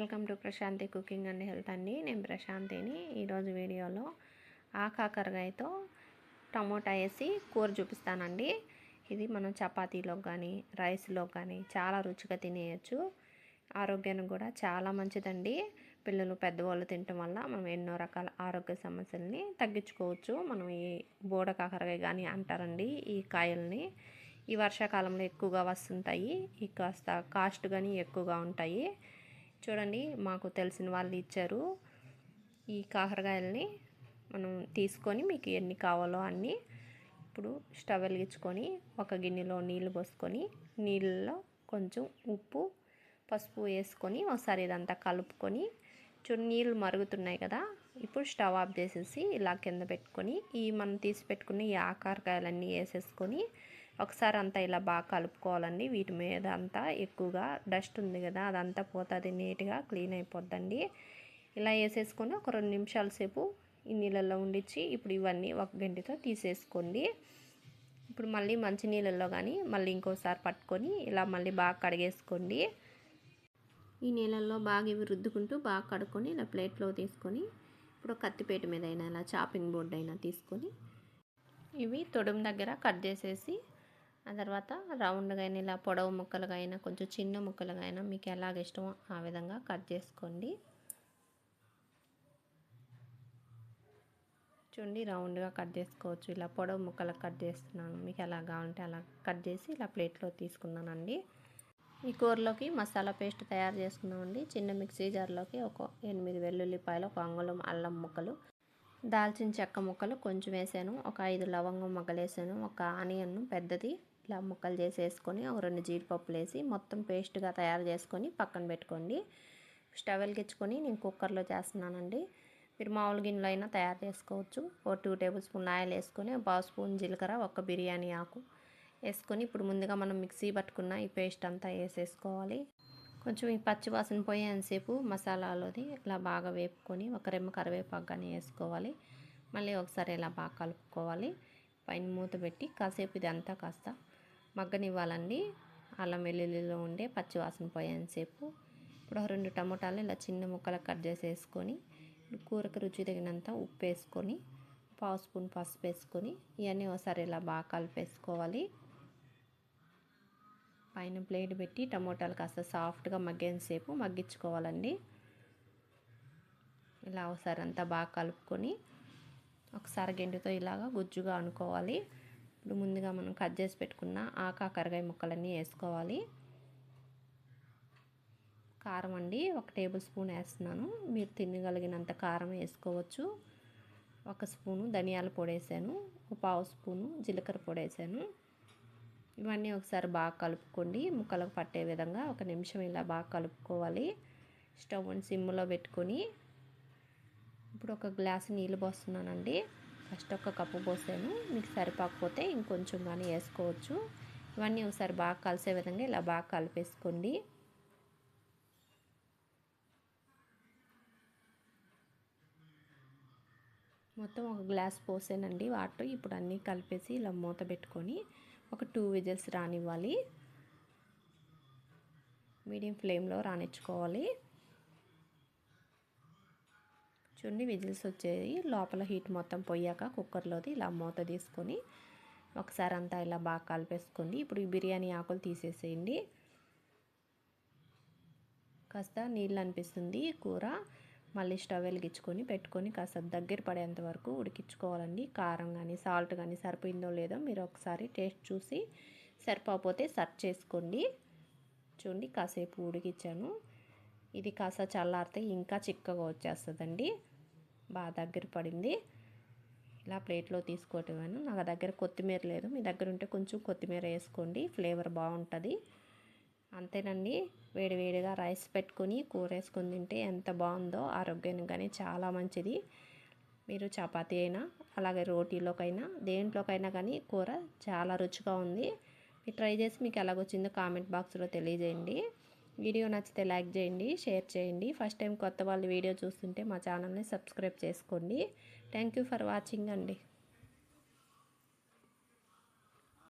Welcome to Prashanthi cooking and health అండి. నేను ప్రశాంతిని. ఈరోజు వీడియోలో కాకరకాయతో టమోటా వేసి కూర చూపిస్తానండి. ఇది మనం చపాతీలో కానీ రైస్లో కానీ చాలా రుచిగా తినేయచ్చు. ఆరోగ్యానికి కూడా చాలా మంచిదండి. పిల్లలు పెద్దవాళ్ళు తినటం వల్ల మనం ఎన్నో రకాల ఆరోగ్య సమస్యల్ని తగ్గించుకోవచ్చు. మనం ఈ బోడ కాకరకాయ కానీ అంటారండి ఈ కాయల్ని. ఈ వర్షాకాలంలో ఎక్కువగా వస్తుంటాయి. ఈ కాస్త కాస్ట్ కానీ ఎక్కువగా ఉంటాయి. చూడండి, మాకు తెలిసిన వాళ్ళు ఇచ్చారు. ఈ కాకరకాయలని మనం తీసుకొని మీకు ఎన్ని కావాలో అన్నీ ఇప్పుడు స్టవ్ వెలిగించుకొని ఒక గిన్నెలో నీళ్ళు పోసుకొని నీళ్ళలో కొంచెం ఉప్పు పసుపు వేసుకొని ఒకసారి ఇదంతా కలుపుకొని నీళ్ళు మరుగుతున్నాయి కదా, ఇప్పుడు స్టవ్ ఆఫ్ చేసేసి ఇలా కింద పెట్టుకొని ఈ మనం తీసి పెట్టుకుని ఈ కాకరకాయలన్నీ వేసేసుకొని ఒకసారి అంతా ఇలా బాగా కలుపుకోవాలండి. వీటి మీద అంతా ఎక్కువగా డస్ట్ ఉంది కదా, అదంతా పోతుంది, నీట్గా క్లీన్ అయిపోద్దండి. ఇలా వేసేసుకొని ఒక 2 నిమిషాల సేపు ఈ నీళ్ళల్లో ఉండిచ్చి ఇప్పుడు ఇవన్నీ ఒక గంటతో తీసేసుకోండి. ఇప్పుడు మళ్ళీ మంచి నీళ్ళల్లో కానీ మళ్ళీ ఇంకోసారి పట్టుకొని ఇలా మళ్ళీ బాగా కడిగేసుకోండి. ఈ నీళ్ళల్లో బాగా ఇవి రుద్దుకుంటూ బాగా కడుక్కొని ఇలా ప్లేట్లో తీసుకొని ఇప్పుడు కత్తిపేట మీద అయినా ఇలా చాపింగ్ బోర్డు అయినా తీసుకొని ఇవి తొడుము దగ్గర కట్ చేసేసి ఆ తర్వాత రౌండ్గా అయినా ఇలా పొడవు ముక్కలుగా అయినా కొంచెం చిన్న ముక్కలుగా అయినా మీకు ఎలాగ ఇష్టమో ఆ విధంగా కట్ చేసుకోండి. చూడండి, రౌండ్గా కట్ చేసుకోవచ్చు. ఇలా పొడవు ముక్కలు కట్ చేస్తున్నాను. మీకు ఎలా కావాలంటే అలా కట్ చేసి ఇలా ప్లేట్లో తీసుకున్నానండి. ఈ కూరలోకి మసాలా పేస్ట్ తయారు చేసుకున్నామండి. చిన్న మిక్సీ జార్లోకి ఒక 8 వెల్లుల్లిపాయలు, ఒక అంగుళం అల్లం ముక్కలు, దాల్చిన చెక్క ముక్కలు కొంచెం వేసాను, ఒక 5 లవంగం ముక్కలు వేసాను, ఒక ఆనియన్ పెద్దది ఇలా ముక్కలు చేసేసుకొని ఒక 2 జీడిపప్పులు వేసి మొత్తం పేస్ట్గా తయారు చేసుకొని పక్కన పెట్టుకోండి. స్టవ్ వెలిగించుకొని నేను కుక్కర్లో చేస్తున్నానండి. మీరు మామూలు గిన్నెలో అయినా తయారు చేసుకోవచ్చు. ఒక 2 టేబుల్ స్పూన్ ఆయిల్ వేసుకొని 1 స్పూన్ జీలకర్ర, ఒక బిర్యానీ ఆకు వేసుకొని ఇప్పుడు ముందుగా మనం మిక్సీ పట్టుకున్న ఈ పేస్ట్ అంతా వేసేసుకోవాలి. కొంచెం ఈ పచ్చి వాసన పోయేంతసేపు మసాలాలోది ఇలా బాగా వేపుకొని ఒక రెమ్మ కరివేపాకు కానీ వేసుకోవాలి. మళ్ళీ ఒకసారి ఇలా బాగా కలుపుకోవాలి. పైన మూత పెట్టి కాసేపు ఇదంతా కాస్త మగ్గనివ్వాలండి. అల్లం వెల్లుల్లిలో ఉండే పచ్చి వాసన పోయేంతసేపు ఇప్పుడు 2 టమోటాలు ఇలా చిన్న ముక్కలు కట్ చేసేసుకొని కూరకు రుచి తగినంత ఉప్పు వేసుకొని 1 స్పూన్ పసుపు వేసుకొని ఇవన్నీ ఒకసారి ఇలా బాగా కలిపేసుకోవాలి. పైన ప్లేట్ పెట్టి టమోటాలు కాస్త సాఫ్ట్గా మగ్గేంతసేపు మగ్గించుకోవాలండి. ఇలా ఒకసారి అంతా బాగా కలుపుకొని ఒకసారి గెంటుతో ఇలాగా గుజ్జుగా అనుకోవాలి. ఇప్పుడు ముందుగా మనం కట్ చేసి పెట్టుకున్న కాకరకాయ ముక్కలన్నీ వేసుకోవాలి. కారం అండి 1 టేబుల్ స్పూన్ వేస్తున్నాను. మీరు తినగలిగినంత కారం వేసుకోవచ్చు. 1 స్పూను ధనియాల పొడి వేసాను, 1/2 స్పూను జీలకర్ర పొడి వేసాను. ఇవన్నీ ఒకసారి బాగా కలుపుకోండి. ముక్కలకు పట్టే విధంగా 1 నిమిషం ఇలా బాగా కలుపుకోవాలి. స్టవ్ సిమ్లో పెట్టుకొని ఇప్పుడు 1 గ్లాసు నీళ్ళు పోస్తున్నానండి. ఫస్ట్ 1 కప్పు పోసాను. మీకు సరిపోకపోతే ఇంకొంచెం కానీ వేసుకోవచ్చు. ఇవన్నీ ఒకసారి బాగా కలిసే విధంగా ఇలా బాగా కలిపేసుకోండి. మొత్తం 1 గ్లాస్ పోసానండి వాటర్. ఇప్పుడు అన్నీ కలిపేసి ఇలా మూత పెట్టుకొని ఒక 2 విజిల్స్ రానివ్వాలి. మీడియం ఫ్లేమ్లో రానిచ్చుకోవాలి. చూడండి, విజిల్స్ వచ్చేది. లోపల హీట్ మొత్తం పోయాక కుక్కర్లోది ఇలా మూత తీసుకొని ఒకసారి అంతా ఇలా బాగా కలిపేసుకోండి. ఇప్పుడు ఈ బిర్యానీ ఆకులు తీసేసేయండి. కాస్త నీళ్ళు అనిపిస్తుంది కూర. మళ్ళీ స్టవ్ వెలిగించుకొని పెట్టుకొని కాస్త దగ్గర పడేంత వరకు ఉడికించుకోవాలండి. కారం కానీ సాల్ట్ కానీ సరిపోయిందో లేదో మీరు ఒకసారి టేస్ట్ చూసి సరిపోతే సర్వ్ చేసుకోండి. చూడండి, కాసేపు ఉడికించాను. ఇది కాస్త చల్లారితే ఇంకా చిక్కగా వచ్చేస్తుందండి. బాగా దగ్గర పడింది. ఇలా ప్లేట్లో తీసుకోవటమేను. నా దగ్గర కొత్తిమీర లేదు. మీ దగ్గర ఉంటే కొంచెం కొత్తిమీర వేసుకోండి, ఫ్లేవర్ బాగుంటుంది. అంతేనండి. వేడివేడిగా రైస్ పెట్టుకొని కూర వేసుకొని తింటే ఎంత బాగుందో. ఆరోగ్యానికి కానీ చాలా మంచిది. మీరు చపాతీ అయినా అలాగే రోటీలోకైనా దేంట్లోకైనా కానీ కూర చాలా రుచిగా ఉంది. మీరు ట్రై చేసి మీకు ఎలాగొచ్చిందో కామెంట్ బాక్స్లో తెలియజేయండి. వీడియో నచ్చితే లైక్ చేయండి, షేర్ చేయండి. ఫస్ట్ టైం కొత్త వాళ్ళు వీడియో చూస్తుంటే మా ఛానల్ని సబ్స్క్రైబ్ చేసుకోండి. థ్యాంక్ యూ ఫర్ వాచింగ్ అండి.